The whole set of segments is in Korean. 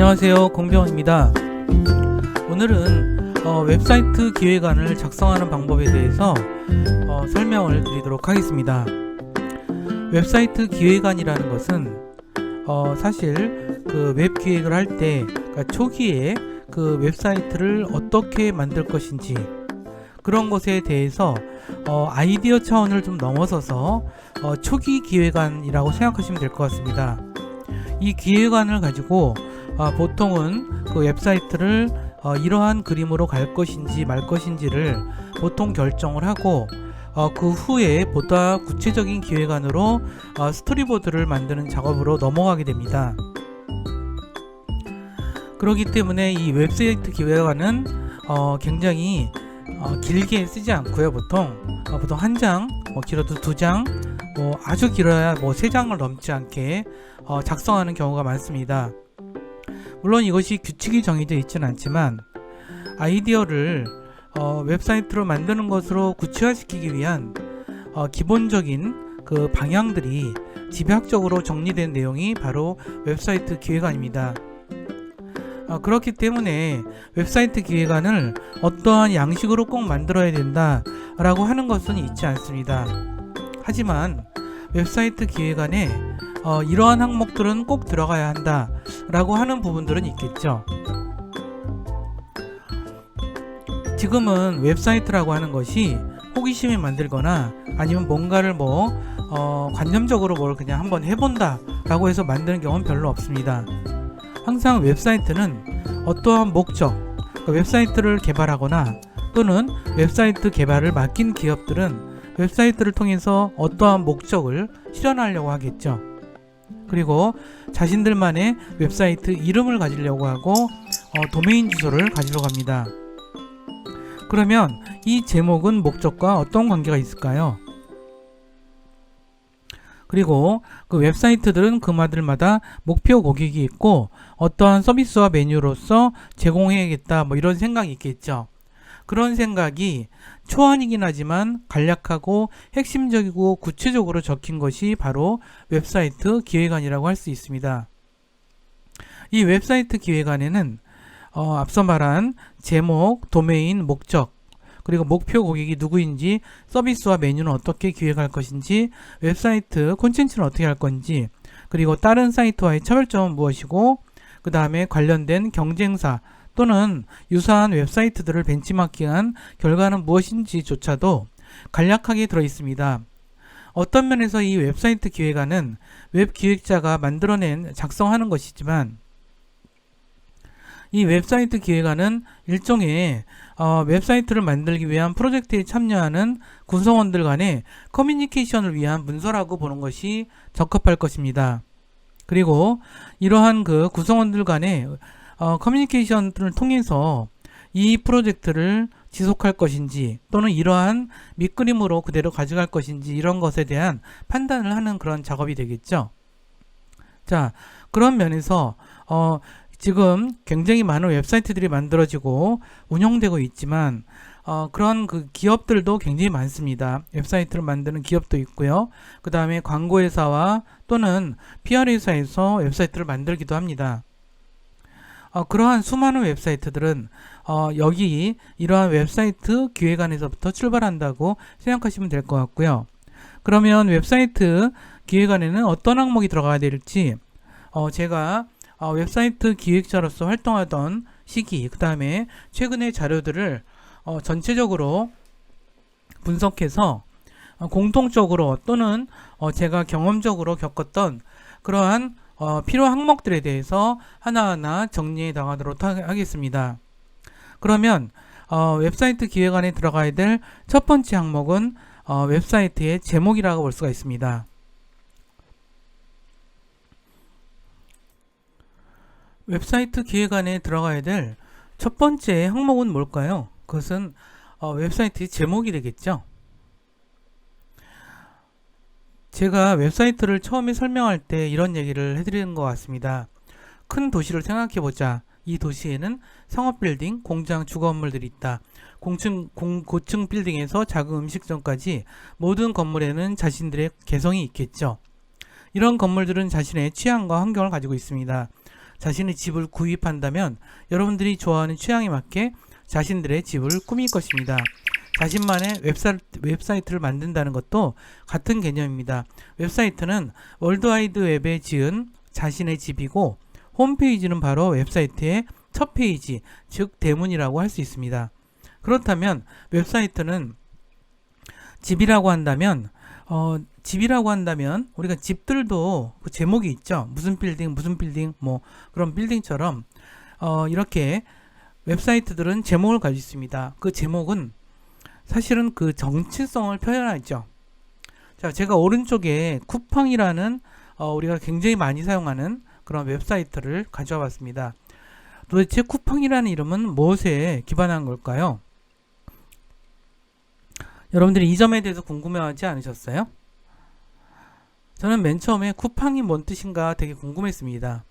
안녕하세요, 공병입니다. 오늘은 웹사이트 기획안을 작성하는 방법에 대해서 설명을 드리도록 하겠습니다. 웹사이트 기획안이라는 것은 사실 그 웹 기획을 할 때 그러니까 초기에 그 웹사이트를 어떻게 만들 것인지 그런 것에 대해서 아이디어 차원을 좀 넘어서서 초기 기획안이라고 생각하시면 될 것 같습니다. 이 기획안을 가지고 보통은 그 웹사이트를 이러한 그림으로 갈 것인지 말 것인지를 보통 결정을 하고 그 후에 보다 구체적인 기획안으로 스토리보드를 만드는 작업으로 넘어가게 됩니다. 그렇기 때문에 이 웹사이트 기획안은 굉장히 길게 쓰지 않고요. 보통 한 장, 길어도 두 장, 아주 길어야 세 장을 넘지 않게 작성하는 경우가 많습니다. 물론 이것이 규칙이 정해져 있지는 않지만 아이디어를 웹사이트로 만드는 것으로 구체화시키기 위한 기본적인 그 방향들이 집약적으로 정리된 내용이 바로 웹사이트 기획안입니다. 그렇기 때문에 웹사이트 기획안을 어떠한 양식으로 꼭 만들어야 된다 라고 하는 것은 있지 않습니다. 하지만 웹사이트 기획안에 이러한 항목들은 꼭 들어가야 한다 라고 하는 부분들은 있겠죠. 지금은 웹사이트라고 하는 것이 호기심에 만들거나 아니면 뭔가를 관념적으로 뭘 그냥 한번 해본다 라고 해서 만드는 경우는 별로 없습니다. 항상 웹사이트는 어떠한 목적, 그러니까 웹사이트를 개발하거나 또는 웹사이트 개발을 맡긴 기업들은 웹사이트를 통해서 어떠한 목적을 실현하려고 하겠죠. 그리고 자신들만의 웹사이트 이름을 가지려고 하고 도메인 주소를 가지러 갑니다. 그러면 이 제목은 목적과 어떤 관계가 있을까요? 그리고 그 웹사이트들은 그마들마다 목표 고객이 있고 어떠한 서비스와 메뉴로서 제공해야겠다 이런 생각이 있겠죠. 그런 생각이 초안이긴 하지만 간략하고 핵심적이고 구체적으로 적힌 것이 바로 웹사이트 기획안이라고 할 수 있습니다. 이 웹사이트 기획안에는 앞서 말한 제목, 도메인, 목적, 그리고 목표 고객이 누구인지, 서비스와 메뉴는 어떻게 기획할 것인지, 웹사이트 콘텐츠는 어떻게 할 건지, 그리고 다른 사이트와의 차별점은 무엇이고, 그 다음에 관련된 경쟁사 또는 유사한 웹사이트들을 벤치마킹한 결과는 무엇인지조차도 간략하게 들어있습니다. 어떤 면에서 이 웹사이트 기획안은 웹 기획자가 만들어낸 작성하는 것이지만 이 웹사이트 기획안은 일종의 웹사이트를 만들기 위한 프로젝트에 참여하는 구성원들 간의 커뮤니케이션을 위한 문서라고 보는 것이 적합할 것입니다. 그리고 이러한 그 구성원들 간의 커뮤니케이션을 통해서 이 프로젝트를 지속할 것인지 또는 이러한 밑그림으로 그대로 가져갈 것인지 이런 것에 대한 판단을 하는 그런 작업이 되겠죠. 자, 그런 면에서 지금 굉장히 많은 웹사이트들이 만들어지고 운영되고 있지만 그런 그 기업들도 굉장히 많습니다. 웹사이트를 만드는 기업도 있고요. 그 다음에 광고회사와 또는 PR회사에서 웹사이트를 만들기도 합니다. 그러한 수많은 웹사이트들은 여기 이러한 웹사이트 기획안에서부터 출발한다고 생각하시면 될 것 같고요. 그러면 웹사이트 기획안에는 어떤 항목이 들어가야 될지 제가 웹사이트 기획자로서 활동하던 시기, 그 다음에 최근의 자료들을 전체적으로 분석해서 공통적으로 또는 제가 경험적으로 겪었던 그러한 필요 항목들에 대해서 하나하나 정리해 나가도록 하겠습니다. 그러면 웹사이트 기획안에 들어가야 될 첫 번째 항목은 웹사이트의 제목이라고 볼 수가 있습니다. 웹사이트 기획안에 들어가야 될 첫 번째 항목은 뭘까요? 그것은 웹사이트의 제목이 되겠죠. 제가 웹사이트를 처음에 설명할 때 이런 얘기를 해드리는 것 같습니다. 큰 도시를 생각해보자. 이 도시에는 상업 빌딩, 공장, 주거 건물들이 있다. 고층 빌딩에서 작은 음식점까지 모든 건물에는 자신들의 개성이 있겠죠. 이런 건물들은 자신의 취향과 환경을 가지고 있습니다. 자신의 집을 구입한다면 여러분들이 좋아하는 취향에 맞게 자신들의 집을 꾸밀 것입니다. 자신만의 웹사이트를 만든다는 것도 같은 개념입니다. 웹사이트는 월드와이드 웹에 지은 자신의 집이고 홈페이지는 바로 웹사이트의 첫 페이지, 즉 대문이라고 할 수 있습니다. 그렇다면 웹사이트는 집이라고 한다면 우리가 집들도 그 제목이 있죠. 무슨 빌딩 뭐 그런 빌딩처럼 이렇게 웹사이트들은 제목을 가지고 있습니다. 그 제목은 사실은 그 정체성을 표현하죠. 자, 제가 오른쪽에 쿠팡이라는 우리가 굉장히 많이 사용하는 그런 웹사이트를 가져와 봤습니다. 도대체 쿠팡이라는 이름은 무엇에 기반한 걸까요? 여러분들이 이 점에 대해서 궁금해하지 않으셨어요? 저는 맨 처음에 쿠팡이 뭔 뜻인가 되게 궁금했습니다.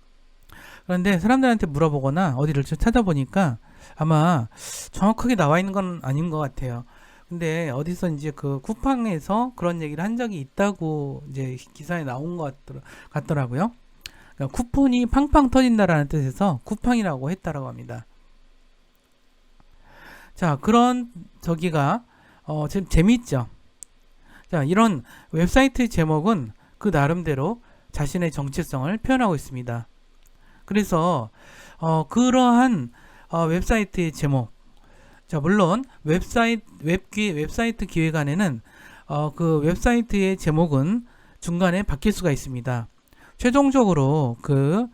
그런데 사람들한테 물어보거나 어디를 좀 찾아보니까 아마 정확하게 나와 있는 건 아닌 것 같아요. 근데 어디서 이제 그 쿠팡에서 그런 얘기를 한 적이 있다고 이제 기사에 나온 것 같더라고요. 그러니까 쿠폰이 팡팡 터진다라는 뜻에서 쿠팡이라고 했다라고 합니다. 자, 그런 저기가 재미있죠. 자, 이런 웹사이트 제목은 그 나름대로 자신의 정체성을 표현하고 있습니다. 그래서 그러한 웹사이트의 제목, 자, 물론 웹사이트 기획안에는 그 웹사이트의 제목은 중간에 바뀔 수가 있습니다. 최종적으로 그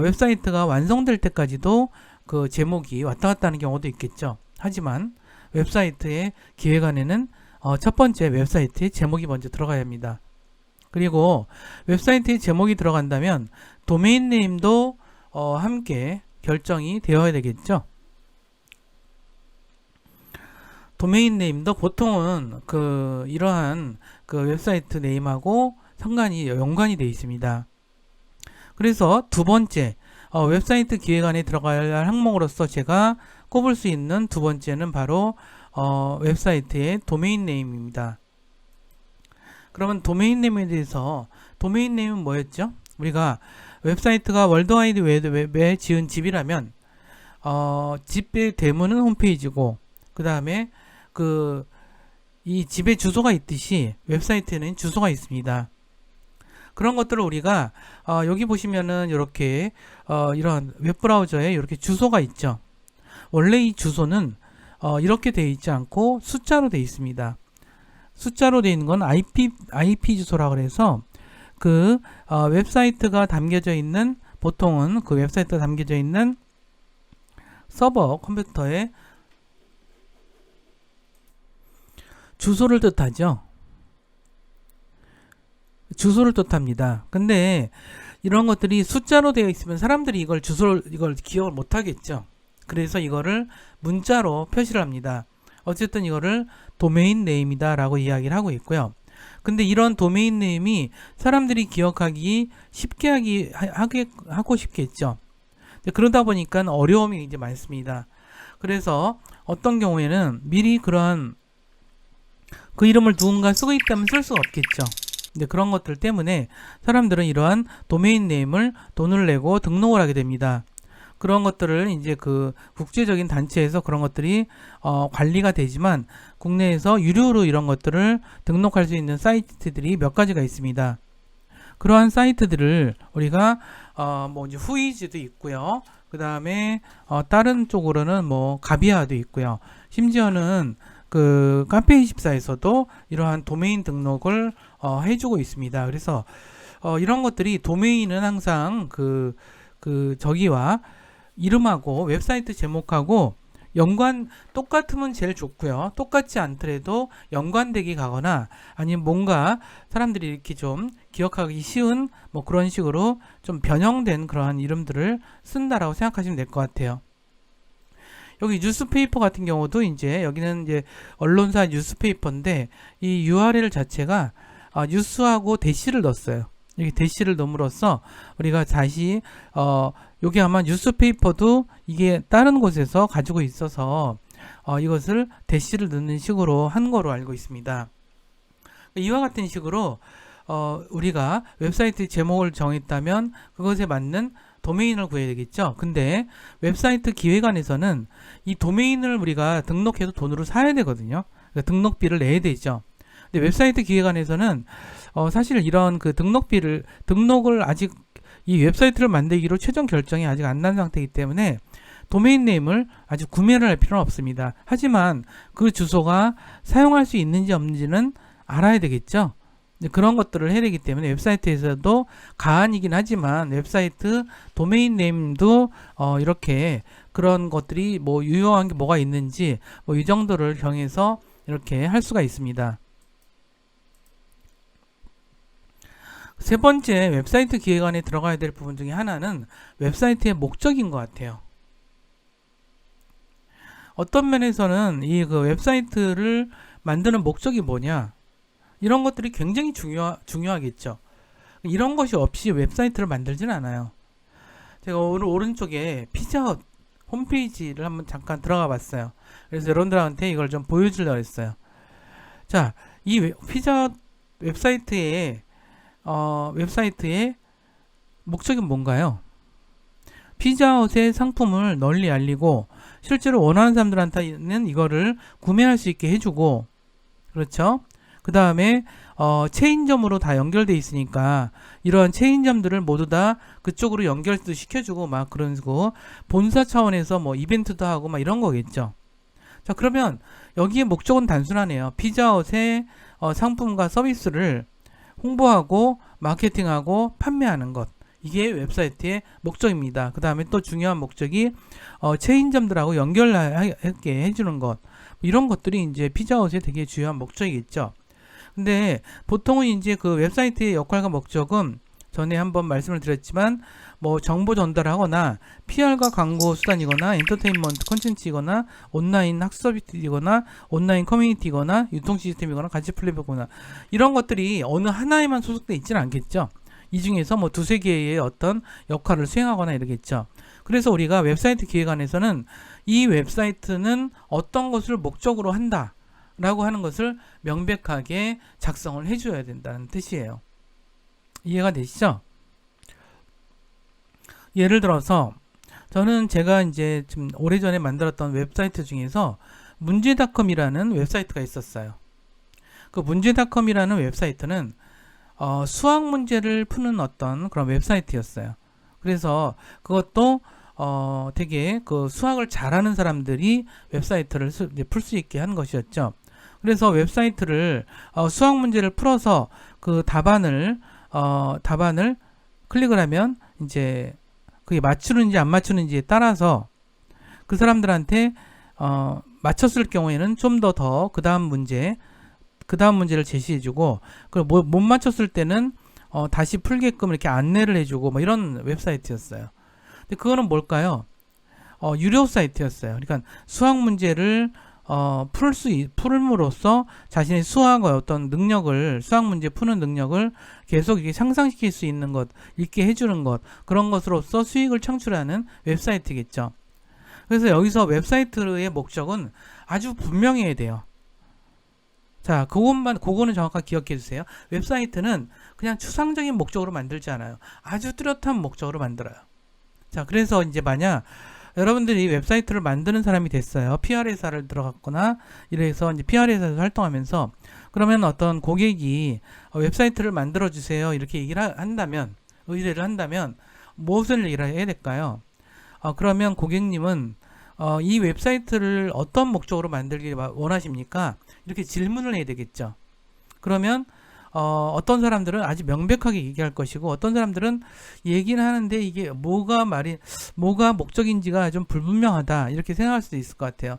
웹사이트가 완성될 때까지도 그 제목이 왔다 갔다 하는 경우도 있겠죠. 하지만 웹사이트의 기획안에는 첫 번째 웹사이트의 제목이 먼저 들어가야 합니다. 그리고 웹사이트의 제목이 들어간다면 도메인 네임도 함께 결정이 되어야 되겠죠. 도메인 네임도 보통은 이러한 웹사이트 네임하고 연관이 되어 있습니다. 그래서 두 번째 웹사이트 기획안에 들어가야 할 항목으로서 제가 꼽을 수 있는 두 번째는 바로 웹사이트의 도메인 네임입니다. 그러면 도메인 네임에 대해서 도메인 네임은 뭐였죠? 우리가 웹사이트가 월드와이드 웹에 지은 집이라면 집의 대문은 홈페이지고 그 다음에 이 집에 주소가 있듯이 웹사이트에는 주소가 있습니다. 그런 것들을 우리가 여기 보시면은 이렇게 이런 웹브라우저에 이렇게 주소가 있죠. 원래 이 주소는 이렇게 되어 있지 않고 숫자로 되어 있습니다. 숫자로 되어 있는 건 IP 주소라고 해서 웹사이트가 담겨져 있는 보통은 그 웹사이트가 담겨져 있는 서버 컴퓨터에 주소를 뜻하죠. 주소를 뜻합니다. 근데 이런 것들이 숫자로 되어 있으면 사람들이 이걸 기억을 못 하겠죠. 그래서 이거를 문자로 표시를 합니다. 어쨌든 이거를 도메인 네임이다 라고 이야기를 하고 있고요. 근데 이런 도메인 네임이 사람들이 기억하기 쉽게 하고 싶겠죠. 그러다 보니까 어려움이 이제 많습니다. 그래서 어떤 경우에는 미리 그런 그 이름을 누군가 쓰고 있다면 쓸 수가 없겠죠. 근데 그런 것들 때문에 사람들은 이러한 도메인 네임을 돈을 내고 등록을 하게 됩니다. 그런 것들을 이제 국제적인 단체에서 그런 것들이 관리가 되지만 국내에서 유료로 이런 것들을 등록할 수 있는 사이트들이 몇 가지가 있습니다. 그러한 사이트들을 우리가 이제 후이즈도 있고요. 그 다음에 다른 쪽으로는 가비아도 있고요. 심지어는 카페24에서도 이러한 도메인 등록을 해주고 있습니다. 그래서 이런 것들이 도메인은 항상 저기와 이름하고 웹사이트 제목하고 똑같으면 제일 좋고요. 똑같지 않더라도 연관되게 가거나 아니면 뭔가 사람들이 이렇게 좀 기억하기 쉬운 그런 식으로 좀 변형된 그러한 이름들을 쓴다라고 생각하시면 될 것 같아요. 여기 뉴스페이퍼 같은 경우도 여기는 언론사 뉴스페이퍼인데 이 URL 자체가 뉴스하고 대시를 넣었어요. 여기 대시를 넣음으로써 우리가 다시 여기 아마 뉴스페이퍼도 이게 다른 곳에서 가지고 있어서 이것을 대시를 넣는 식으로 한 거로 알고 있습니다. 이와 같은 식으로 우리가 웹사이트 제목을 정했다면 그것에 맞는 도메인을 구해야 되겠죠. 근데 웹사이트 기획안에서는 이 도메인을 우리가 등록해서 돈으로 사야 되거든요. 그러니까 등록비를 내야 되죠. 근데 웹사이트 기획안에서는 사실 이런 그 등록을 아직 이 웹사이트를 만들기로 최종 결정이 아직 안 난 상태이기 때문에 도메인 네임을 아직 구매를 할 필요는 없습니다. 하지만 그 주소가 사용할 수 있는지 없는지는 알아야 되겠죠. 그런 것들을 해야 되기 때문에 웹사이트에서도 가안이긴 하지만 웹사이트 도메인 네임도 이렇게 그런 것들이 뭐 유효한 게 뭐가 있는지 뭐 이 정도를 정해서 이렇게 할 수가 있습니다. 세 번째, 웹사이트 기획안에 들어가야 될 부분 중에 하나는 웹사이트의 목적인 것 같아요. 어떤 면에서는 이 그 웹사이트를 만드는 목적이 뭐냐, 이런 것들이 굉장히 중요하겠죠. 이런 것이 없이 웹사이트를 만들지는 않아요. 제가 오늘 오른쪽에 피자헛 홈페이지를 한번 잠깐 들어가 봤어요. 그래서 여러분들한테 이걸 좀 보여주려고 했어요. 자, 이 피자헛 웹사이트의 목적은 뭔가요? 피자헛의 상품을 널리 알리고 실제로 원하는 사람들한테는 이거를 구매할 수 있게 해주고, 그렇죠? 그 다음에 체인점으로 다 연결돼 있으니까 이러한 체인점들을 모두 다 그쪽으로 연결도 시켜주고 막 그런 거, 본사 차원에서 뭐 이벤트도 하고 막 이런 거겠죠. 자, 그러면 여기에 목적은 단순하네요. 피자헛의 상품과 서비스를 홍보하고 마케팅하고 판매하는 것, 이게 웹사이트의 목적입니다. 그 다음에 또 중요한 목적이 체인점들하고 연결하게 해주는 것, 이런 것들이 이제 피자헛의 되게 중요한 목적이겠죠. 근데 보통은 이제 그 웹사이트의 역할과 목적은 전에 한번 말씀을 드렸지만 뭐 정보 전달하거나 PR과 광고 수단이거나 엔터테인먼트 콘텐츠이거나 온라인 학습 서비스이거나 온라인 커뮤니티거나 유통 시스템이거나 가치 플랫폼이거나 이런 것들이 어느 하나에만 소속되어 있지는 않겠죠. 이 중에서 뭐 두세 개의 어떤 역할을 수행하거나 이러겠죠. 그래서 우리가 웹사이트 기획안에서는 이 웹사이트는 어떤 것을 목적으로 한다 라고 하는 것을 명백하게 작성을 해줘야 된다는 뜻이에요. 이해가 되시죠? 예를 들어서 저는 제가 이제 좀 오래전에 만들었던 웹사이트 중에서 문제닷컴이라는 웹사이트가 있었어요. 그 문제닷컴이라는 웹사이트는 수학 문제를 푸는 어떤 그런 웹사이트였어요. 그래서 그것도 되게 그 수학을 잘하는 사람들이 웹사이트를 풀 수 있게 한 것이었죠. 그래서 웹사이트를 수학 문제를 풀어서 그 답안을 클릭을 하면 이제 그게 맞추는지 안 맞추는지에 따라서 그 사람들한테 맞췄을 경우에는 좀 더 그 다음 문제를 제시해주고, 그리고 못 맞췄을 때는 다시 풀게끔 이렇게 안내를 해주고 뭐 이런 웹사이트였어요. 근데 그거는 뭘까요? 유료 사이트였어요. 그러니까 수학 문제를 풀음으로써 자신의 수학의 어떤 능력을, 수학 문제 푸는 능력을 계속 이렇게 향상시킬 수 있는 것, 있게 해주는 것, 그런 것으로서 수익을 창출하는 웹사이트겠죠. 그래서 여기서 웹사이트의 목적은 아주 분명해야 돼요. 자, 그거는 정확하게 기억해 주세요. 웹사이트는 그냥 추상적인 목적으로 만들지 않아요. 아주 뚜렷한 목적으로 만들어요. 자, 그래서 이제 만약 여러분들이 웹사이트를 만드는 사람이 됐어요. PR 회사를 들어갔거나 이래서 이제 PR 회사에서 활동하면서, 그러면 어떤 고객이 웹사이트를 만들어 주세요 이렇게 의뢰를 한다면 무엇을 얘기를 해야 될까요? 그러면 고객님은 이 웹사이트를 어떤 목적으로 만들기 원하십니까? 이렇게 질문을 해야 되겠죠. 그러면 어떤 사람들은 아주 명백하게 얘기할 것이고, 어떤 사람들은 얘기는 하는데 이게 뭐가 목적인지가 좀 불분명하다 이렇게 생각할 수도 있을 것 같아요.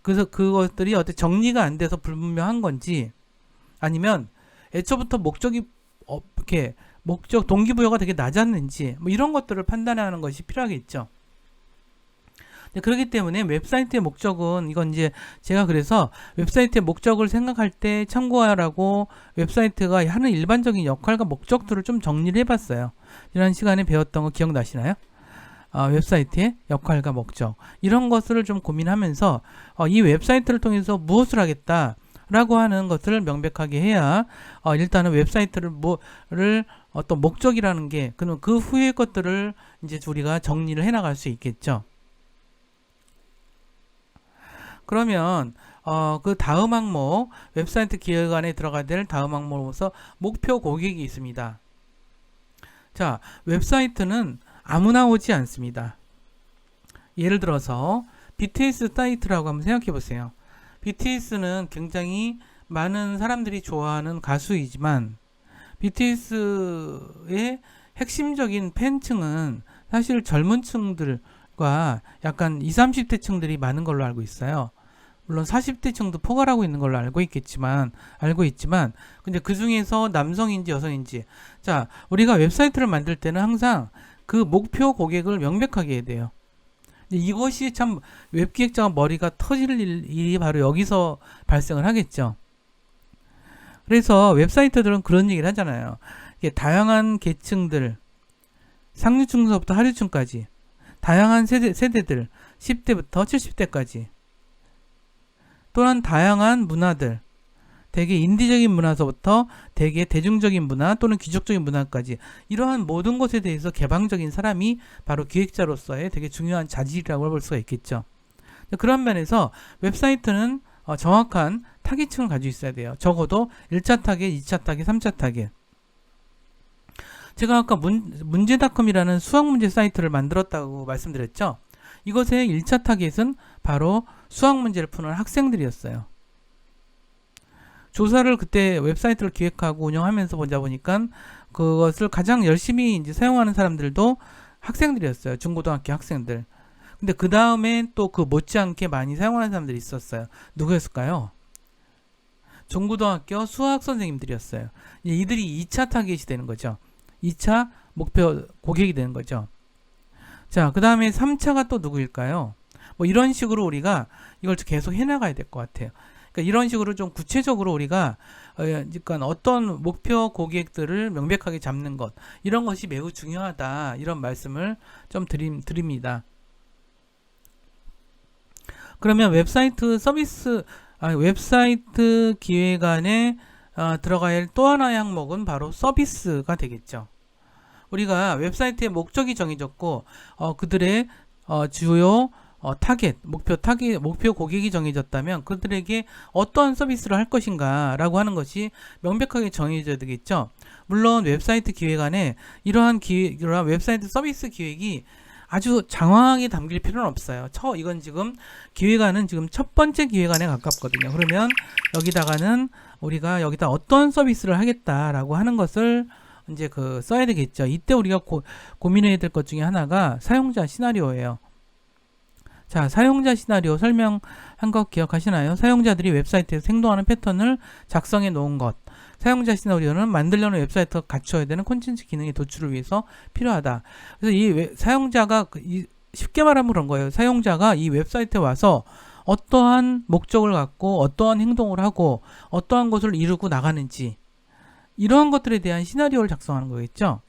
그래서 그것들이 어떻게 정리가 안 돼서 불분명한 건지, 아니면 애초부터 이렇게 목적 동기부여가 되게 낮았는지, 뭐 이런 것들을 판단하는 것이 필요하겠죠. 그렇기 때문에 웹사이트의 목적은, 이건 이제 제가 그래서 웹사이트의 목적을 생각할 때 참고하라고 웹사이트가 하는 일반적인 역할과 목적들을 좀 정리를 해봤어요. 지난 시간에 배웠던 거 기억나시나요? 웹사이트의 역할과 목적, 이런 것을 좀 고민하면서 이 웹사이트를 통해서 무엇을 하겠다 라고 하는 것을 명백하게 해야 일단은 웹사이트를 어떤 목적이라는 게 그럼 그 후의 것들을 이제 우리가 정리를 해 나갈 수 있겠죠. 그러면 그 다음 항목 웹사이트 기획안에 들어가야 될 다음 항목으로서 목표 고객이 있습니다. 자, 웹사이트는 아무나 오지 않습니다. 예를 들어서 BTS 사이트라고 한번 생각해 보세요. BTS는 굉장히 많은 사람들이 좋아하는 가수이지만 BTS의 핵심적인 팬층은 사실 젊은 층들과 약간 20, 30대 층들이 많은 걸로 알고 있어요. 물론 40대 층도 포괄하고 있는 걸로 알고 있지만 근데 그 중에서 남성인지 여성인지 자, 우리가 웹사이트를 만들 때는 항상 그 목표 고객을 명백하게 해야 돼요. 이것이 참 웹기획자가 머리가 터질 일이 바로 여기서 발생을 하겠죠. 그래서 웹사이트들은 그런 얘기를 하잖아요. 이게 다양한 계층들, 상류층서부터 하류층까지, 다양한 세대들, 10대부터 70대까지, 또한 다양한 문화들, 되게 인디적인 문화서부터 되게 대중적인 문화 또는 귀족적인 문화까지 이러한 모든 것에 대해서 개방적인 사람이 바로 기획자로서의 되게 중요한 자질이라고 볼 수가 있겠죠. 그런 면에서 웹사이트는 정확한 타깃층을 가지고 있어야 돼요. 적어도 1차 타겟, 2차 타겟, 3차 타겟. 제가 아까 문제닷컴이라는 수학문제 사이트를 만들었다고 말씀드렸죠. 이것의 1차 타겟은 바로 수학문제를 푸는 학생들이었어요. 조사를 그때 웹사이트를 기획하고 운영하면서 보니까 그것을 가장 열심히 이제 사용하는 사람들도 학생들이었어요. 중고등학교 학생들. 근데 그 다음에 또 그 못지않게 많이 사용하는 사람들이 있었어요. 누구였을까요? 중고등학교 수학 선생님들이었어요. 이들이 2차 타겟이 되는 거죠. 2차 목표 고객이 되는 거죠. 자, 그 다음에 3차가 또 누구일까요? 뭐 이런 식으로 우리가 이걸 계속 해나가야 될 것 같아요. 그러니까 이런 식으로 좀 구체적으로 우리가 그러니까 어떤 목표 고객들을 명백하게 잡는 것 이런 것이 매우 중요하다 이런 말씀을 좀 드립니다. 그러면 웹사이트 기획안에 들어가야 할 또 하나의 항목은 바로 서비스가 되겠죠. 우리가 웹사이트의 목적이 정해졌고 그들의 주요 목표 고객이 정해졌다면 그들에게 어떠한 서비스를 할 것인가 라고 하는 것이 명백하게 정해져야 되겠죠. 물론 웹사이트 기획안에 이러한 웹사이트 서비스 기획이 아주 장황하게 담길 필요는 없어요. 이건 지금 기획안은 지금 첫 번째 기획안에 가깝거든요. 그러면 우리가 여기다 어떤 서비스를 하겠다라고 하는 것을 이제 써야 되겠죠. 이때 우리가 고민해야 될 것 중에 하나가 사용자 시나리오예요. 자, 사용자 시나리오 설명한 거 기억하시나요? 사용자들이 웹사이트에서 행동하는 패턴을 작성해 놓은 것. 사용자 시나리오는 만들려는 웹사이트가 갖춰야 되는 콘텐츠 기능의 도출을 위해서 필요하다. 그래서 사용자가 쉽게 말하면 그런 거예요. 사용자가 이 웹사이트에 와서 어떠한 목적을 갖고 어떠한 행동을 하고 어떠한 것을 이루고 나가는지 이러한 것들에 대한 시나리오를 작성하는 거겠죠.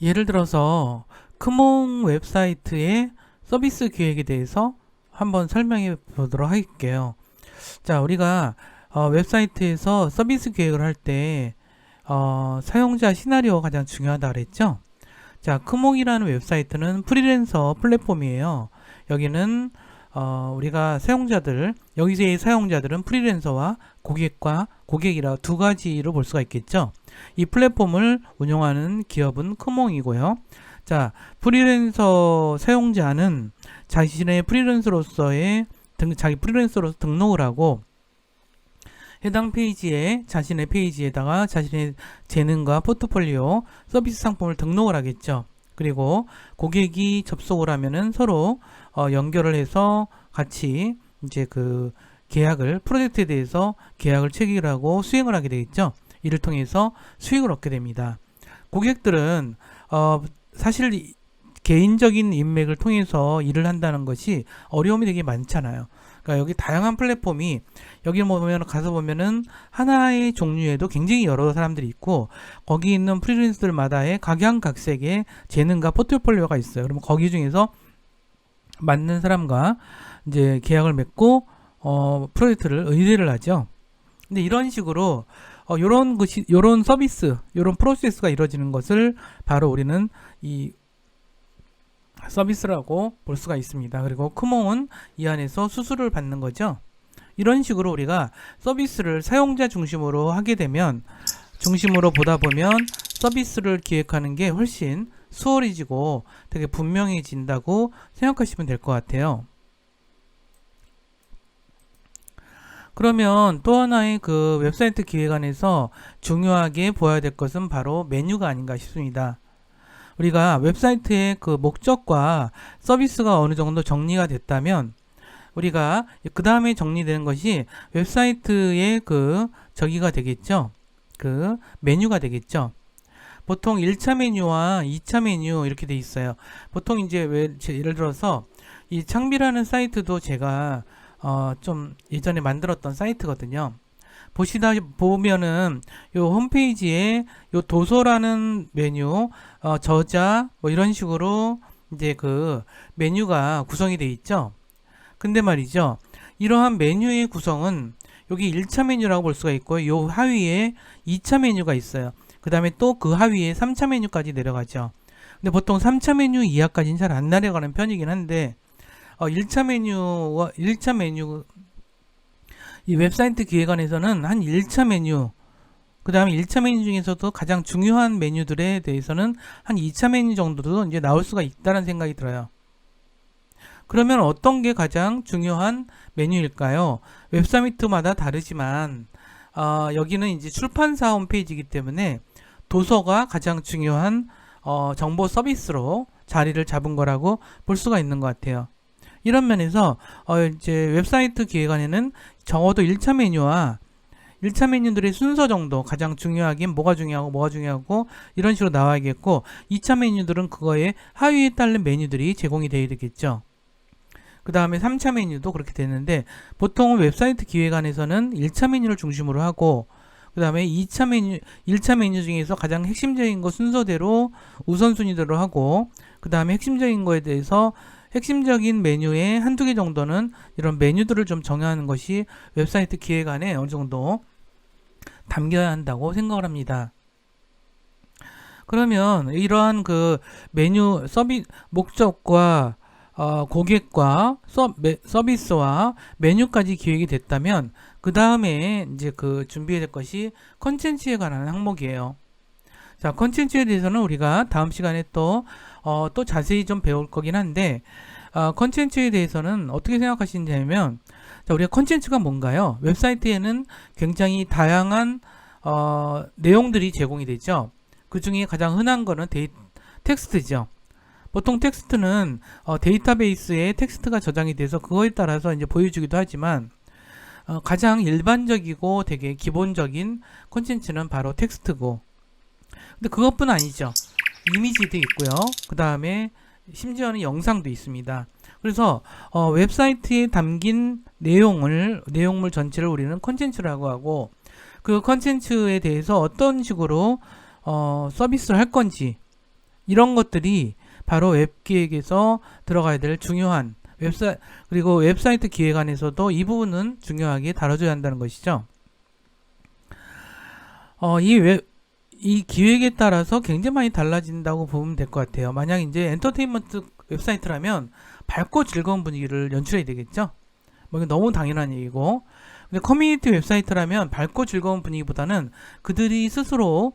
예를 들어서 크몽 웹사이트의 서비스 기획에 대해서 한번 설명해 보도록 할게요. 자, 우리가 웹사이트에서 서비스 기획을 할 때 사용자 시나리오가 가장 중요하다 그랬죠. 자, 크몽이라는 웹사이트는 프리랜서 플랫폼이에요. 여기는 우리가 여기서의 사용자들은 프리랜서와 고객이라 두 가지로 볼 수가 있겠죠. 이 플랫폼을 운영하는 기업은 크몽이고요. 자, 프리랜서 사용자는 자기 프리랜서로서 등록을 하고 해당 자신의 페이지에다가 자신의 재능과 포트폴리오 서비스 상품을 등록을 하겠죠. 그리고 고객이 접속을 하면은 서로 연결을 해서 같이 이제 프로젝트에 대해서 계약을 체결하고 수행을 하게 되겠죠. 이를 통해서 수익을 얻게 됩니다. 고객들은 사실 개인적인 인맥을 통해서 일을 한다는 것이 어려움이 되게 많잖아요. 그러니까 여기 다양한 플랫폼이 여기 가서 보면은 하나의 종류에도 굉장히 여러 사람들이 있고 거기 있는 프리랜서들마다의 각양각색의 재능과 포트폴리오가 있어요. 그러면 거기 중에서 맞는 사람과 이제 계약을 맺고 프로젝트를 의뢰를 하죠. 근데 이런 식으로 요런 서비스, 요런 프로세스가 이루어지는 것을 바로 우리는 이 서비스라고 볼 수가 있습니다. 그리고 크몽은 이 안에서 수수료를 받는 거죠. 이런 식으로 우리가 서비스를 사용자 중심으로 하게 되면, 중심으로 보다 보면 서비스를 기획하는 게 훨씬 수월해지고 되게 분명해진다고 생각하시면 될 것 같아요. 그러면 또 하나의 그 웹사이트 기획안에서 중요하게 보아야 될 것은 바로 메뉴가 아닌가 싶습니다. 우리가 웹사이트의 그 목적과 서비스가 어느 정도 정리가 됐다면, 우리가 그 다음에 정리되는 것이 웹사이트의 그 저기가 되겠죠. 그 메뉴가 되겠죠. 보통 1차 메뉴와 2차 메뉴 이렇게 돼 있어요. 보통 이제 예를 들어서 이 창비라는 사이트도 제가 좀 예전에 만들었던 사이트거든요. 보면은 요 홈페이지에 요 도서라는 메뉴, 저자 뭐 이런 식으로 이제 그 메뉴가 구성이 돼 있죠. 근데 말이죠, 이러한 메뉴의 구성은 여기 1차 메뉴라고 볼 수가 있고, 요 하위에 2차 메뉴가 있어요. 그 다음에 또 그 하위에 3차 메뉴까지 내려가죠. 근데 보통 3차 메뉴 이하까지는 잘 안 내려가는 편이긴 한데, 1차 메뉴, 이 웹사이트 기획안에서는 한 1차 메뉴, 그 다음에 1차 메뉴 중에서도 가장 중요한 메뉴들에 대해서는 한 2차 메뉴 정도도 이제 나올 수가 있다는 생각이 들어요. 그러면 어떤 게 가장 중요한 메뉴일까요? 웹사이트마다 다르지만, 여기는 이제 출판사 홈페이지이기 때문에 도서가 가장 중요한 정보 서비스로 자리를 잡은 거라고 볼 수가 있는 것 같아요. 이런 면에서 이제 웹사이트 기획안에는 적어도 1차 메뉴와 1차 메뉴들의 순서 정도, 가장 중요하긴 뭐가 중요하고 이런 식으로 나와야겠고, 2차 메뉴들은 그거에 하위에 따른 메뉴들이 제공이 되어야 되겠죠. 그 다음에 3차 메뉴도 그렇게 되는데, 보통은 웹사이트 기획안에서는 1차 메뉴를 중심으로 하고, 그 다음에 1차 메뉴 중에서 가장 핵심적인 거 순서대로 우선순위대로 하고, 그 다음에 핵심적인 거에 대해서 핵심적인 메뉴에 한두 개 정도는 이런 메뉴들을 좀 정하는 것이 웹사이트 기획안에 어느 정도 담겨야 한다고 생각을 합니다. 그러면 이러한 그 메뉴 목적과 고객과 서비스와 메뉴까지 기획이 됐다면, 그 다음에 이제 그 준비해야 될 것이 컨텐츠에 관한 항목이에요. 자, 컨텐츠에 대해서는 우리가 다음 시간에 또 자세히 좀 배울 거긴 한데, 컨텐츠에 대해서는 어떻게 생각하시냐면, 자, 우리가 컨텐츠가 뭔가요? 웹사이트에는 굉장히 다양한 내용들이 제공이 되죠. 그 중에 가장 흔한 거는 텍스트죠. 보통 텍스트는 데이터베이스에 텍스트가 저장이 돼서 그거에 따라서 이제 보여주기도 하지만, 가장 일반적이고 되게 기본적인 콘텐츠는 바로 텍스트고, 근데 그것뿐 아니죠. 이미지도 있고요. 그 다음에 심지어는 영상도 있습니다. 그래서 웹사이트에 담긴 내용물 전체를 우리는 콘텐츠라고 하고, 그 콘텐츠에 대해서 어떤 식으로 서비스를 할 건지, 이런 것들이 바로 웹기획에서 들어가야 될 중요한 그리고 웹사이트 기획안에서도 이 부분은 중요하게 다뤄줘야 한다는 것이죠. 이 기획에 따라서 굉장히 많이 달라진다고 보면 될 것 같아요. 만약 이제 엔터테인먼트 웹사이트라면 밝고 즐거운 분위기를 연출해야 되겠죠. 뭐 이건 너무 당연한 얘기고, 근데 커뮤니티 웹사이트라면 밝고 즐거운 분위기보다는 그들이 스스로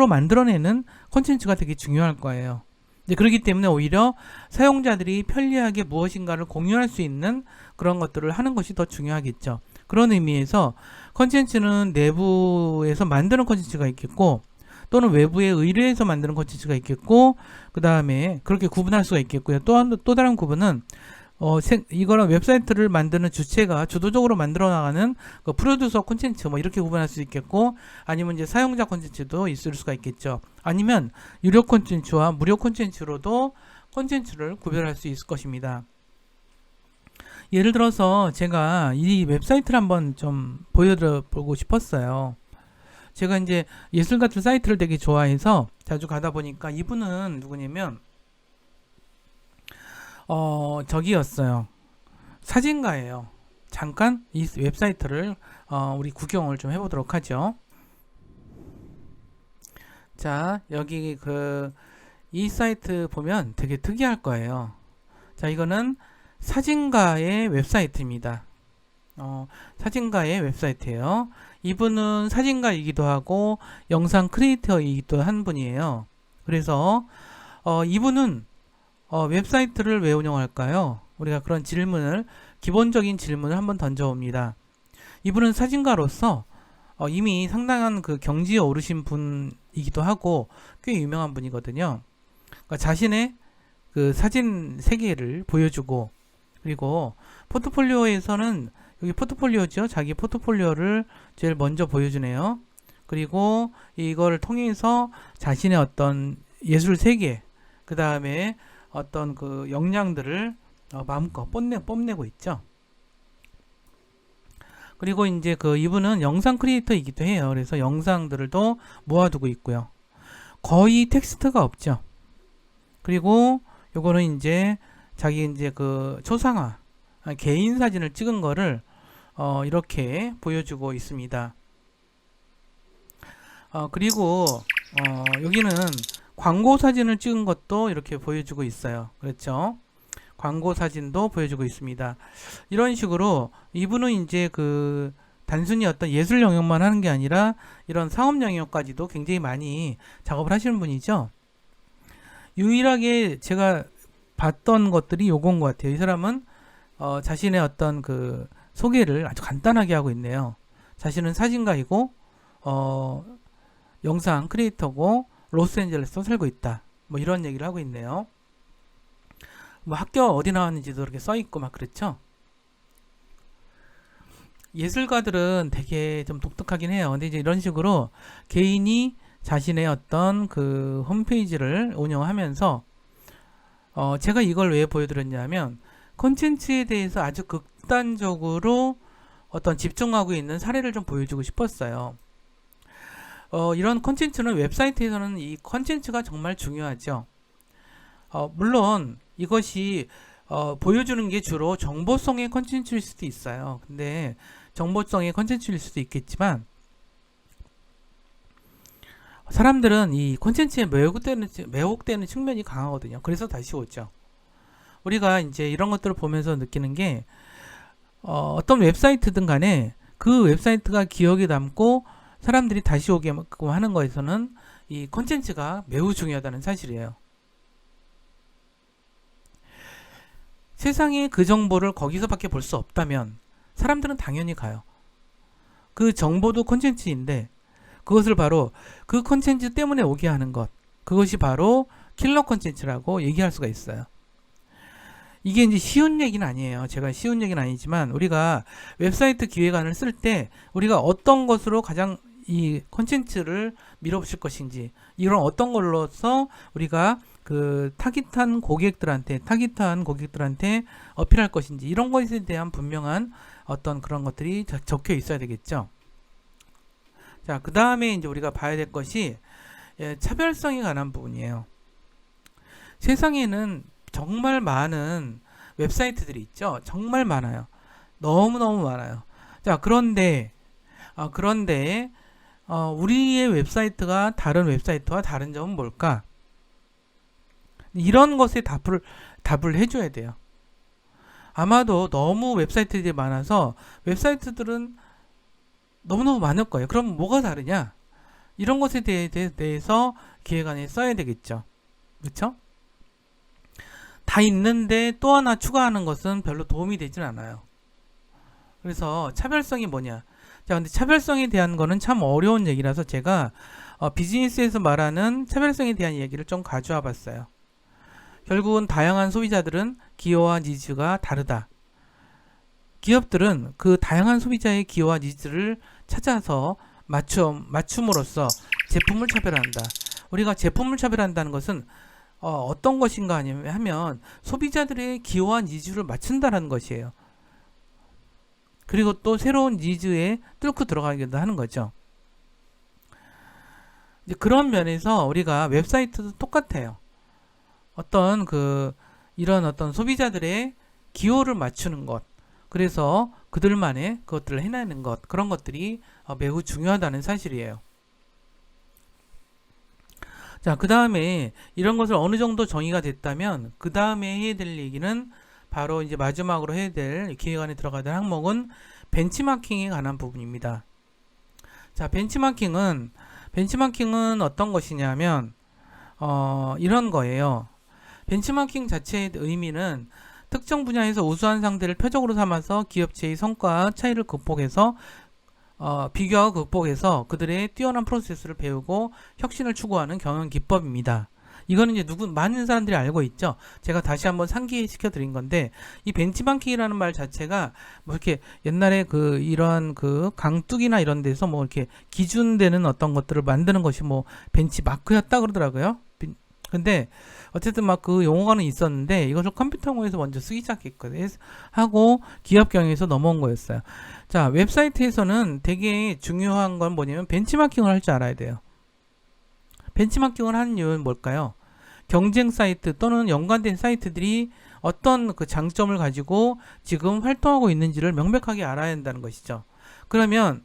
만들어내는 콘텐츠가 되게 중요할 거예요. 그렇기 때문에 오히려 사용자들이 편리하게 무엇인가를 공유할 수 있는 그런 것들을 하는 것이 더 중요하겠죠. 그런 의미에서 콘텐츠는 내부에서 만드는 콘텐츠가 있겠고, 또는 외부에 의뢰해서 만드는 콘텐츠가 있겠고, 그 다음에 그렇게 구분할 수가 있겠고요. 또 다른 구분은 이거는 웹사이트를 만드는 주체가 주도적으로 만들어 나가는 그 프로듀서 콘텐츠 뭐 이렇게 구분할 수 있겠고, 아니면 이제 사용자 콘텐츠도 있을 수가 있겠죠. 아니면 유료 콘텐츠와 무료 콘텐츠로도 콘텐츠를 구별할 수 있을 것입니다. 예를 들어서 제가 이 웹사이트를 한번 좀 보여드려보고 싶었어요. 제가 이제 예술 같은 사이트를 되게 좋아해서 자주 가다 보니까, 이분은 누구냐면 저기였어요. 사진가예요. 잠깐 이 웹사이트를 우리 구경을 좀 해보도록 하죠. 자, 여기 이 사이트 보면 되게 특이할 거예요. 자, 이거는 사진가의 웹사이트입니다. 사진가의 웹사이트예요. 이분은 사진가이기도 하고 영상 크리에이터이기도 한 분이에요. 그래서 이분은 웹사이트를 왜 운영할까요? 우리가 그런 기본적인 질문을 한번 던져봅니다. 이분은 사진가로서 이미 상당한 그 경지에 오르신 분이기도 하고 꽤 유명한 분이거든요. 그러니까 자신의 그 사진 세계를 보여주고, 그리고 포트폴리오에서는 여기 포트폴리오죠. 자기 포트폴리오를 제일 먼저 보여주네요. 그리고 이걸 통해서 자신의 어떤 예술 세계, 그 다음에 어떤 그 역량들을 마음껏 뽐내고 있죠. 그리고 이제 이분은 영상 크리에이터이기도 해요. 그래서 영상들도 모아두고 있고요. 거의 텍스트가 없죠. 그리고 요거는 이제 자기 이제 초상화, 개인 사진을 찍은 거를 이렇게 보여주고 있습니다. 그리고 여기는 광고 사진을 찍은 것도 이렇게 보여주고 있어요. 그렇죠? 광고 사진도 보여주고 있습니다. 이런 식으로 이분은 이제 단순히 어떤 예술 영역만 하는 게 아니라 이런 사업 영역까지도 굉장히 많이 작업을 하시는 분이죠. 유일하게 제가 봤던 것들이 요건 것 같아요. 이 사람은 자신의 어떤 소개를 아주 간단하게 하고 있네요. 자신은 사진가이고 영상 크리에이터고 로스앤젤레스에 살고 있다. 뭐 이런 얘기를 하고 있네요. 뭐 학교 어디 나왔는지도 이렇게 써있고 막 그렇죠. 예술가들은 되게 좀 독특하긴 해요. 근데 이제 이런 식으로 개인이 자신의 어떤 홈페이지를 운영하면서 제가 이걸 왜 보여드렸냐면 콘텐츠에 대해서 아주 극단적으로 어떤 집중하고 있는 사례를 좀 보여주고 싶었어요. 이런 콘텐츠는 웹사이트에서는 이 콘텐츠가 정말 중요하죠. 물론 이것이 보여주는 게 주로 정보성의 콘텐츠일 수도 있어요. 근데 정보성의 콘텐츠일 수도 있겠지만 사람들은 이 콘텐츠에 매혹되는 측면이 강하거든요. 그래서 다시 오죠. 우리가 이제 이런 것들을 보면서 느끼는 게 어떤 웹사이트든 간에 그 웹사이트가 기억에 남고 사람들이 다시 오게 하는 거에서는 이 콘텐츠가 매우 중요하다는 사실이에요. 세상에 그 정보를 거기서밖에 볼 수 없다면 사람들은 당연히 가요. 그 정보도 콘텐츠인데 그것을 바로 그 콘텐츠 때문에 오게 하는 것, 그것이 바로 킬러 콘텐츠라고 얘기할 수가 있어요. 이게 이제 쉬운 얘기는 아니에요. 제가 쉬운 얘기는 아니지만 우리가 웹사이트 기획안을 쓸 때 우리가 어떤 것으로 가장 이 콘텐츠를 밀어붙일 것인지, 이런 어떤 걸로서 우리가 타깃한 고객들한테 어필할 것인지, 이런 것에 대한 분명한 어떤 그런 것들이 적혀 있어야 되겠죠. 자, 그 다음에 이제 우리가 봐야 될 것이 차별성에 관한 부분이에요. 세상에는 정말 많은 웹사이트들이 있죠. 정말 많아요. 너무너무 많아요. 자, 그런데 우리의 웹사이트가 다른 웹사이트와 다른 점은 뭘까? 이런 것에 답을 해줘야 돼요. 아마도 너무 웹사이트들이 많아서 웹사이트들은 너무너무 많을 거예요. 그럼 뭐가 다르냐? 이런 것에 대해서 기획안에 써야 되겠죠. 그렇죠? 다 있는데 또 하나 추가하는 것은 별로 도움이 되진 않아요. 그래서 차별성이 뭐냐? 자, 근데 차별성에 대한 거는 참 어려운 얘기라서 제가 비즈니스에서 말하는 차별성에 대한 얘기를 좀 가져와 봤어요. 결국은 다양한 소비자들은 기호와 니즈가 다르다. 기업들은 그 다양한 소비자의 기호와 니즈를 찾아서 맞춤으로써 제품을 차별한다. 우리가 제품을 차별한다는 것은 어떤 것인가 하면 소비자들의 기호와 니즈를 맞춘다는 것이에요. 그리고 또 새로운 니즈에 뚫고 들어가기도 하는 거죠. 이제 그런 면에서 우리가 웹사이트도 똑같아요. 이런 어떤 소비자들의 기호를 맞추는 것, 그래서 그들만의 그것들을 해내는 것, 그런 것들이 매우 중요하다는 사실이에요. 자, 그 다음에 이런 것을 어느 정도 정의가 됐다면 그 다음에 해야 될 얘기는 바로 이제 마지막으로 해야 될 기획안에 들어가야 될 항목은 벤치마킹에 관한 부분입니다. 자, 벤치마킹은 어떤 것이냐면 이런 거예요. 벤치마킹 자체의 의미는 특정 분야에서 우수한 상대를 표적으로 삼아서 기업체의 성과 차이를 극복해서 비교하고 극복해서 그들의 뛰어난 프로세스를 배우고 혁신을 추구하는 경영 기법입니다. 이거는 이제 많은 사람들이 알고 있죠. 제가 다시 한번 상기시켜 드린 건데, 이 벤치마킹이라는 말 자체가 뭐 이렇게 옛날에 이런 강둑이나 이런 데서 뭐 이렇게 기준되는 어떤 것들을 만드는 것이 뭐 벤치마크였다 그러더라고요. 근데 어쨌든 막 그 용어가는 있었는데 이것을 컴퓨터공에서 먼저 쓰기 시작했거든요. 하고 기업 경영에서 넘어온 거였어요. 자, 웹사이트에서는 되게 중요한 건 뭐냐면 벤치마킹을 할 줄 알아야 돼요. 벤치마킹을 하는 이유는 뭘까요? 경쟁 사이트 또는 연관된 사이트들이 어떤 그 장점을 가지고 지금 활동하고 있는지를 명백하게 알아야 한다는 것이죠. 그러면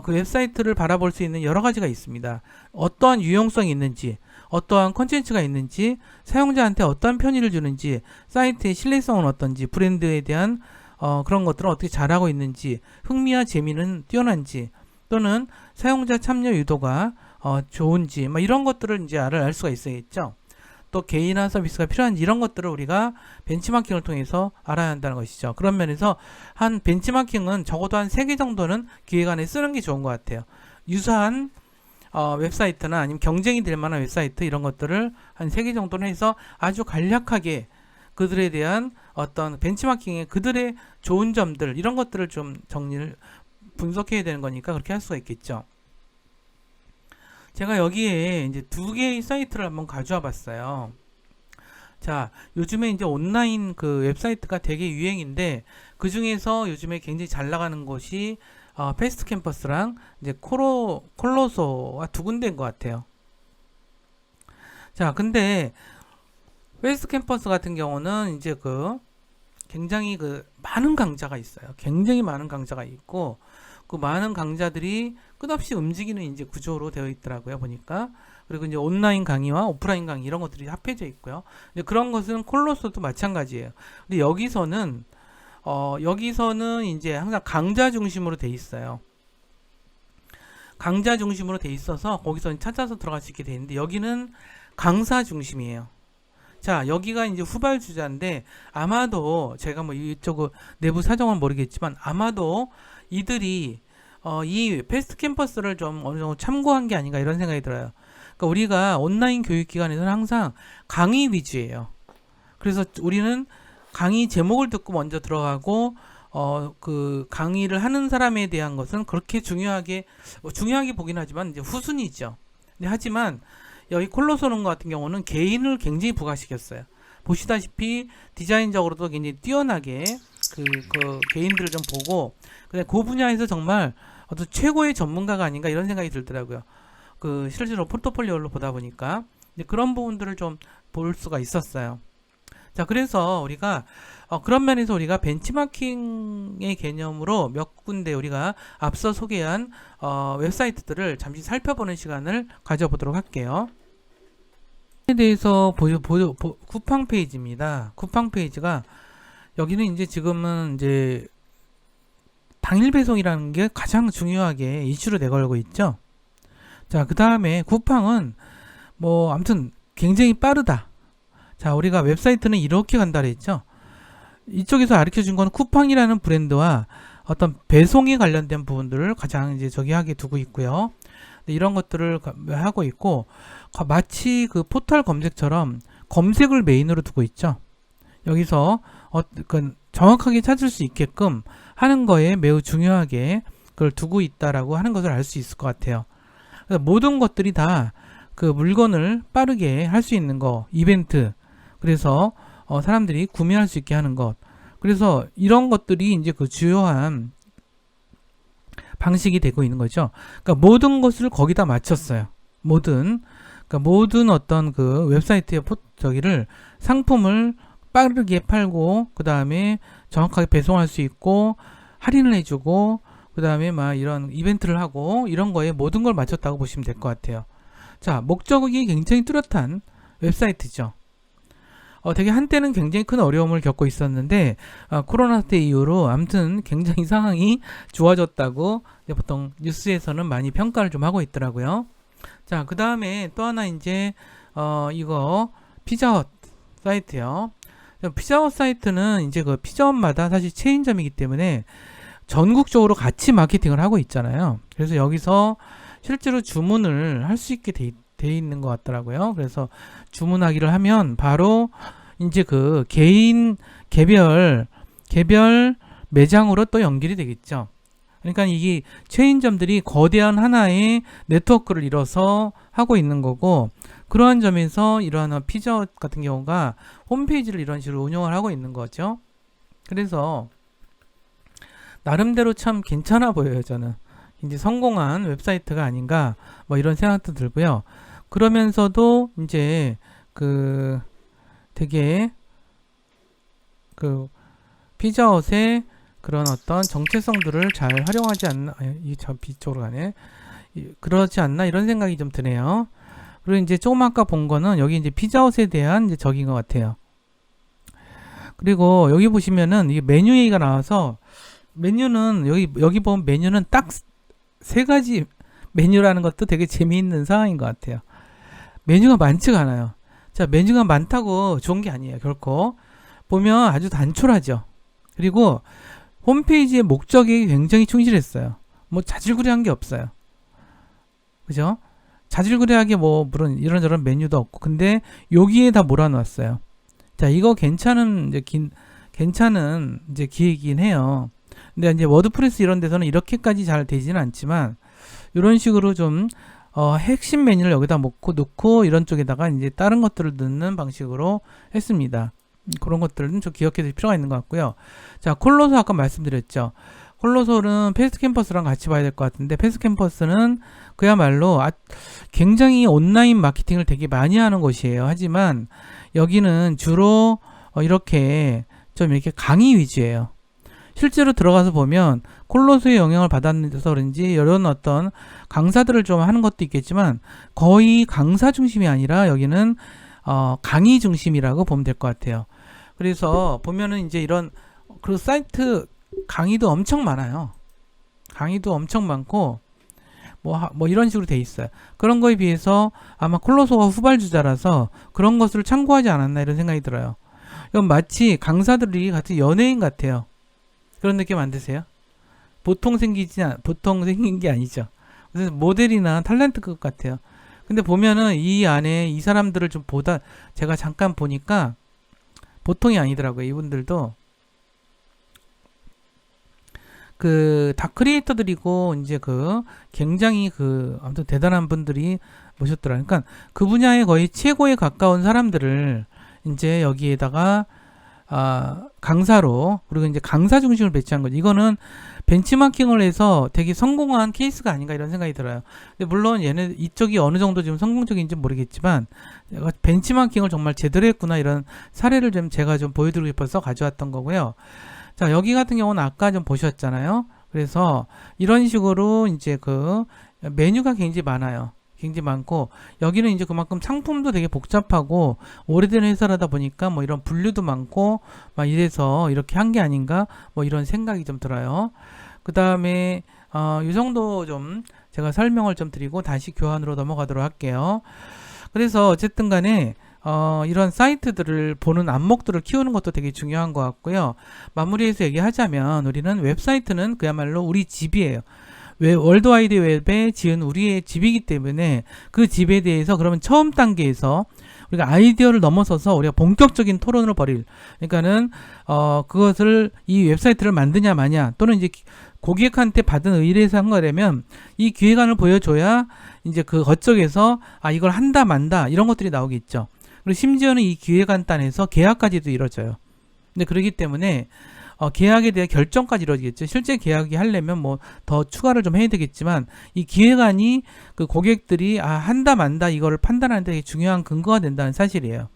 그 웹사이트를 바라볼 수 있는 여러 가지가 있습니다. 어떠한 유용성이 있는지, 어떠한 콘텐츠가 있는지, 사용자한테 어떠한 편의를 주는지, 사이트의 신뢰성은 어떤지, 브랜드에 대한 그런 것들을 어떻게 잘하고 있는지, 흥미와 재미는 뛰어난지, 또는 사용자 참여 유도가 좋은지, 이런 것들을 이제 알 수가 있어야겠죠. 또 개인화 서비스가 필요한지 이런 것들을 우리가 벤치마킹을 통해서 알아야 한다는 것이죠. 그런 면에서 한 벤치마킹은 적어도 한 3개 정도는 기획안에 쓰는 게 좋은 것 같아요. 유사한 웹사이트나 아니면 경쟁이 될 만한 웹사이트 이런 것들을 한 3개 정도는 해서 아주 간략하게 그들에 대한 어떤 벤치마킹의 그들의 좋은 점들 이런 것들을 좀 정리를 분석해야 되는 거니까 그렇게 할 수가 있겠죠. 제가 여기에 이제 2개의 사이트를 한번 가져와 봤어요. 자, 요즘에 이제 온라인 그 웹사이트가 되게 유행인데 그 중에서 요즘에 굉장히 잘 나가는 곳이 패스트 캠퍼스랑 이제 콜로소가 2군데인 것 같아요. 자, 근데 패스트 캠퍼스 같은 경우는 이제 굉장히 많은 강좌가 있어요. 굉장히 많은 강좌가 있고 그 많은 강좌들이 끝없이 움직이는 이제 구조로 되어 있더라고요, 보니까. 그리고 이제 온라인 강의와 오프라인 강의 이런 것들이 합해져 있고요. 근데 그런 것은 콜로소도 마찬가지예요. 근데 여기서는 이제 항상 강좌 중심으로 돼 있어요. 강좌 중심으로 돼 있어서 거기서 찾아서 들어갈 수 있게 돼 있는데 여기는 강사 중심이에요. 자, 여기가 이제 후발주자인데 아마도 제가 뭐 이쪽 내부 사정은 모르겠지만 아마도 이들이 이 패스트 캠퍼스를 좀 어느 정도 참고한 게 아닌가 이런 생각이 들어요. 그러니까 우리가 온라인 교육기관에서는 항상 강의 위주예요. 그래서 우리는 강의 제목을 듣고 먼저 들어가고 그 강의를 하는 사람에 대한 것은 그렇게 중요하게 보긴 하지만 이제 후순위죠. 근데 하지만 여기 콜로소론 같은 경우는 개인을 굉장히 부각시켰어요. 보시다시피 디자인적으로도 굉장히 뛰어나게 그 개인들을 좀 보고 그 분야에서 정말 어떤 최고의 전문가가 아닌가 이런 생각이 들더라고요. 실제로 포트폴리오로 보다 보니까 그런 부분들을 좀 볼 수가 있었어요. 자, 그래서 우리가 그런 면에서 우리가 벤치마킹의 개념으로 몇 군데 우리가 앞서 소개한 웹사이트들을 잠시 살펴보는 시간을 가져보도록 할게요. 에 대해서 쿠팡 페이지입니다. 쿠팡 페이지가 여기는 이제 지금은 이제 당일 배송이라는 게 가장 중요하게 이슈로 내걸고 있죠. 자, 그 다음에 쿠팡은 뭐 아무튼 굉장히 빠르다. 자, 우리가 웹사이트는 이렇게 간다 그랬죠. 이쪽에서 가르쳐 준 건 쿠팡이라는 브랜드와 어떤 배송에 관련된 부분들을 가장 이제 하게 두고 있고요. 이런 것들을 하고 있고 마치 그 포털 검색처럼 검색을 메인으로 두고 있죠. 여기서 정확하게 찾을 수 있게끔 하는 거에 매우 중요하게 그걸 두고 있다라고 하는 것을 알 수 있을 것 같아요. 모든 것들이 다 그 물건을 빠르게 할 수 있는 거, 이벤트, 그래서 사람들이 구매할 수 있게 하는 것, 그래서 이런 것들이 이제 그 주요한 방식이 되고 있는 거죠. 그러니까 모든 것을 거기다 맞췄어요. 모든 어떤 그 웹사이트의 상품을 빠르게 팔고 그 다음에 정확하게 배송할 수 있고 할인을 해주고 그 다음에 막 이런 이벤트를 하고 이런 거에 모든 걸 맞췄다고 보시면 될 것 같아요. 자, 목적이 굉장히 뚜렷한 웹사이트죠. 되게 한때는 굉장히 큰 어려움을 겪고 있었는데 코로나 때 이후로 아무튼 굉장히 상황이 좋아졌다고 보통 뉴스에서는 많이 평가를 좀 하고 있더라고요. 자, 그 다음에 또 하나 이제 이거 피자헛 사이트요. 피자헛 사이트는 이제 그 피자헛마다 사실 체인점이기 때문에 전국적으로 같이 마케팅을 하고 있잖아요. 그래서 여기서 실제로 주문을 할 수 있게 돼 있는 것 같더라고요. 그래서 주문하기를 하면 바로 이제 그 개별 매장으로 또 연결이 되겠죠. 그러니까 이게 체인점들이 거대한 하나의 네트워크를 이뤄서 하고 있는 거고, 그러한 점에서 이러한 피자헛 같은 경우가 홈페이지를 이런 식으로 운영을 하고 있는 거죠. 그래서 나름대로 참 괜찮아 보여요. 저는 이제 성공한 웹사이트가 아닌가 뭐 이런 생각도 들고요. 그러면서도 이제 그 되게 그 피자헛의 그런 어떤 정체성들을 잘 활용하지 않나, 저 비쪽으로 가네. 그러지 않나 이런 생각이 좀 드네요. 그리고 이제 조금 아까 본 거는 여기 이제 피자헛에 대한 이제 적인 것 같아요. 그리고 여기 보시면은 이게 메뉴 얘기가 나와서 메뉴는 여기 보면 메뉴는 딱 세 가지 메뉴라는 것도 되게 재미있는 상황인 것 같아요. 메뉴가 많지가 않아요. 자, 메뉴가 많다고 좋은 게 아니에요. 결코. 보면 아주 단촐하죠. 그리고 홈페이지의 목적이 굉장히 충실했어요. 뭐 자질구레한 게 없어요. 그죠? 자질구레하게 뭐 물론 이런저런 메뉴도 없고, 근데 여기에 다 몰아놨어요. 자, 이거 괜찮은 이제 기획이긴 해요. 근데 이제 워드프레스 이런 데서는 이렇게까지 잘 되지는 않지만 이런 식으로 좀 핵심 메뉴를 여기다 넣고 이런 쪽에다가 이제 다른 것들을 넣는 방식으로 했습니다. 그런 것들은 좀 기억해 둘 필요가 있는 것 같고요. 자, 콜로소 아까 말씀드렸죠. 콜로소는 패스트캠퍼스랑 같이 봐야 될 것 같은데, 패스트캠퍼스는 그야말로 굉장히 온라인 마케팅을 되게 많이 하는 곳이에요. 하지만 여기는 주로 이렇게 좀 이렇게 강의 위주예요. 실제로 들어가서 보면 콜로소의 영향을 받아서 그런지 이런 어떤 강사들을 좀 하는 것도 있겠지만 거의 강사 중심이 아니라 여기는 강의 중심이라고 보면 될 것 같아요. 그래서 보면은 이제 이런 그 사이트 강의도 엄청 많아요. 강의도 엄청 많고 뭐 이런 식으로 돼 있어요. 그런 거에 비해서 아마 콜로소가 후발주자라서 그런 것을 참고하지 않았나 이런 생각이 들어요. 이건 마치 강사들이 같은 연예인 같아요. 그런 느낌 안 드세요? 보통 생긴 게 아니죠. 그래서 모델이나 탤런트급 같아요. 근데 보면은 이 안에 이 사람들을 좀 제가 잠깐 보니까 보통이 아니더라고요. 이분들도 다 크리에이터들이고 이제 굉장히 아무튼 대단한 분들이 모셨더라고요. 그러니까 그 분야에 거의 최고에 가까운 사람들을 이제 여기에다가 강사로, 그리고 이제 강사 중심을 배치한 거죠. 이거는 벤치마킹을 해서 되게 성공한 케이스가 아닌가 이런 생각이 들어요. 근데 물론 이쪽이 어느 정도 지금 성공적인지 모르겠지만 벤치마킹을 정말 제대로 했구나 이런 사례를 좀 제가 좀 보여드리고 싶어서 가져왔던 거고요. 자, 여기 같은 경우는 아까 좀 보셨잖아요. 그래서 이런 식으로 이제 메뉴가 굉장히 많아요. 굉장히 많고, 여기는 이제 그만큼 상품도 되게 복잡하고 오래된 회사라다 보니까 뭐 이런 분류도 많고 막 이래서 이렇게 한 게 아닌가 뭐 이런 생각이 좀 들어요. 그 다음에 이 정도 좀 제가 설명을 좀 드리고 다시 교환으로 넘어가도록 할게요. 그래서 어쨌든 간에 이런 사이트들을 보는 안목들을 키우는 것도 되게 중요한 것 같고요. 마무리해서 얘기하자면 우리는 웹사이트는 그야말로 우리 집이에요. 월드와이드 웹에 지은 우리의 집이기 때문에 그 집에 대해서 그러면 처음 단계에서 우리가 아이디어를 넘어서서 우리가 본격적인 토론을 벌일, 그러니까는 그것을 이 웹사이트를 만드냐 마냐, 또는 이제 고객한테 받은 의뢰에서 한 거라면 이 기획안을 보여줘야 이제 그쪽에서 이걸 한다 만다 이런 것들이 나오겠죠. 그리고 심지어는 이 기획안단에서 계약까지도 이루어져요. 근데 그렇기 때문에 계약에 대한 결정까지 이루어지겠죠. 실제 계약이 하려면 뭐 더 추가를 좀 해야 되겠지만 이 기획안이 그 고객들이 한다 만다 이거를 판단하는 데 중요한 근거가 된다는 사실이에요.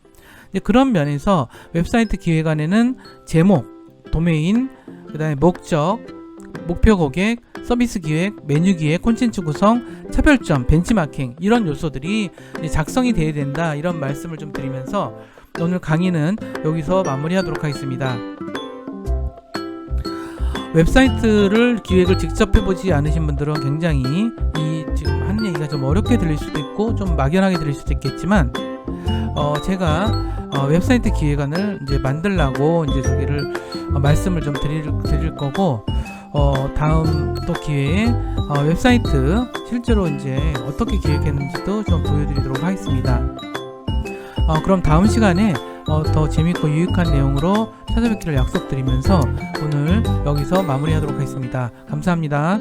그런 면에서 웹사이트 기획안에는 제목, 도메인, 그 다음에 목적, 목표 고객, 서비스 기획, 메뉴 기획, 콘텐츠 구성, 차별점, 벤치마킹 이런 요소들이 이제 작성이 돼야 된다, 이런 말씀을 좀 드리면서 오늘 강의는 여기서 마무리하도록 하겠습니다. 웹사이트를 기획을 직접 해보지 않으신 분들은 굉장히 이 지금 한 얘기가 좀 어렵게 들릴 수도 있고 좀 막연하게 들릴 수도 있겠지만, 제가 웹사이트 기획안을 이제 만들라고 이제 저기를 말씀을 좀 드릴 거고, 다음 또 기회에 웹사이트 실제로 이제 어떻게 기획했는지도 좀 보여드리도록 하겠습니다. 그럼 다음 시간에 더 재밌고 유익한 내용으로 찾아뵙기를 약속드리면서 오늘 여기서 마무리하도록 하겠습니다. 감사합니다.